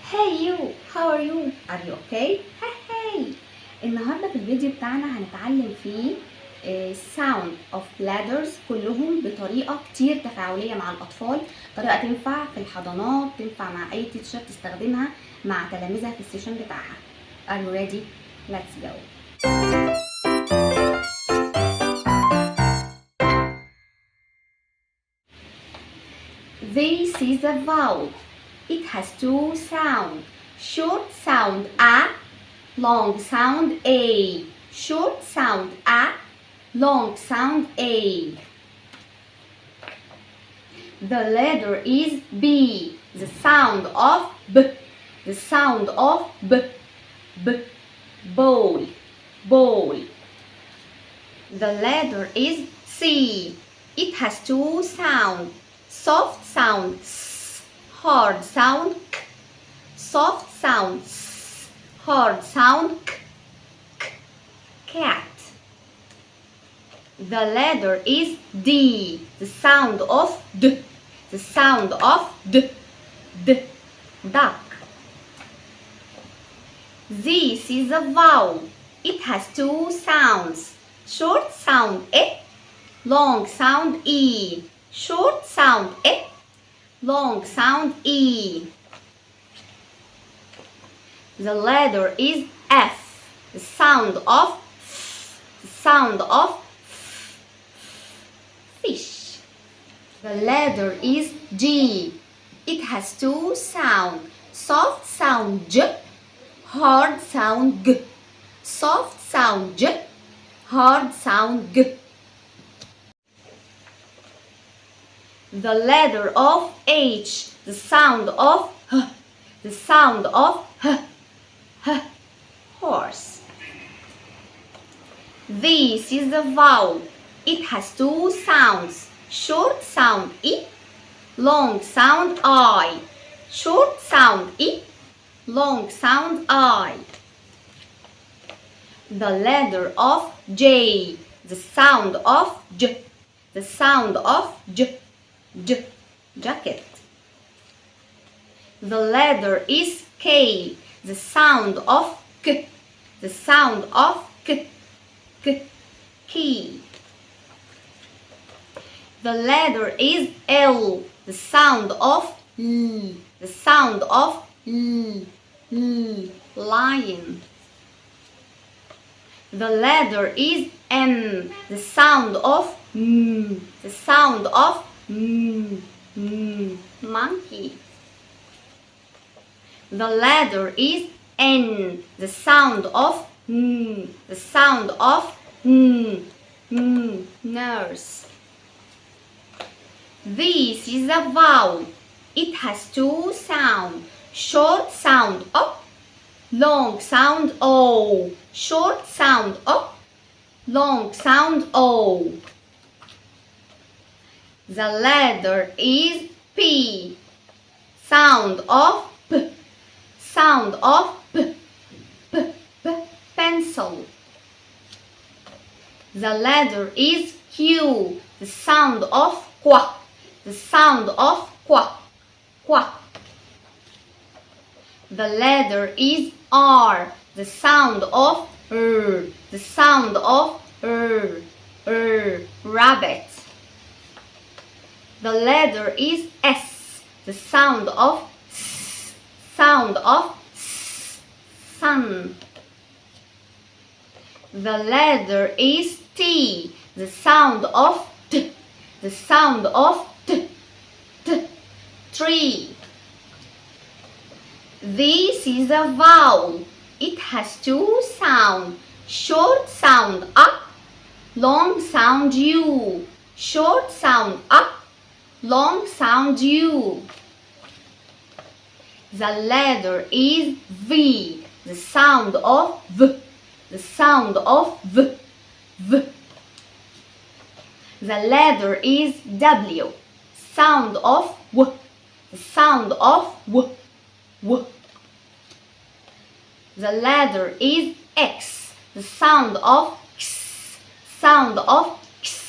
Hey you, how are you? Are you okay? Hey. النهارده في الفيديو بتاعنا هنتعلم فيه sound of letters كلهم بطريقة كتير تفاعلية مع الأطفال، طريقة تنفع في الحضانات، تنفع مع أي تيتشر تستخدمها مع تلاميذها في السيشن بتاعها. Are you ready? Let's go. This is a vowel. It has two sounds. Short sound A, long sound A. Short sound A, long sound A. The letter is B. The sound of B. The sound of B. B. Bowl. Bowl. The letter is C. It has two sounds. Soft sound S. Hard sound K. Soft sound S. Hard sound K. K. Cat. The letter is D. The sound of D. The sound of D. D. Duck. This is a vowel. It has two sounds. Short sound E. Long sound E. Short sound E. Long sound E. The letter is F. The sound of F. The sound of F. Fish. The letter is G. It has two sounds. Soft sound J. Hard sound G. Soft sound J. Hard sound G. The letter of H. The sound of H. The sound of H. H. Horse. This is a vowel. It has two sounds. Short sound E. Long sound I. Short sound E. Long sound I. The letter of J. The sound of J. The sound of J. J. Jacket. The letter is K. The sound of K. The sound of K. K. Key. The letter is L. The sound of L. The sound of L. L. Lion. The letter is N. The sound of M. The sound of M. M. Monkey. The letter is N. The sound of N. The sound of N. N. Nurse. This is a vowel. It has two sounds. Short sound O. Long sound O. Short sound O. Long sound O. The letter is P. Sound of P. Sound of P. P. P. Pencil. The letter is Q. The sound of Q. The sound of Q. Q. The letter is R. The sound of R. The sound of R. R. Rabbit. The letter is S. The sound of S. Sound of S. Sun. The letter is T. The sound of T. The sound of T. T. Tree. This is a vowel. It has two sounds. Short sound A. Long sound U. Short sound A. Long sound U. The letter is V. The sound of V. The sound of V. V. The letter is W. Sound of W. The sound of W. W. The letter is X. The sound of X. Sound of X.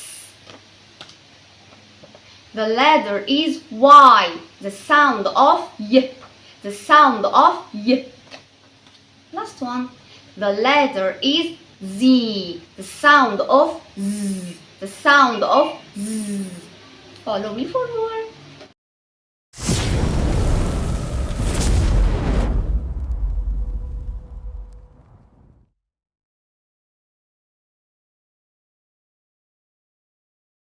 The letter is Y. The sound of Y. The The sound of y. Last one. The letter is Z. The sound of Z. The sound of Z. Follow me for more.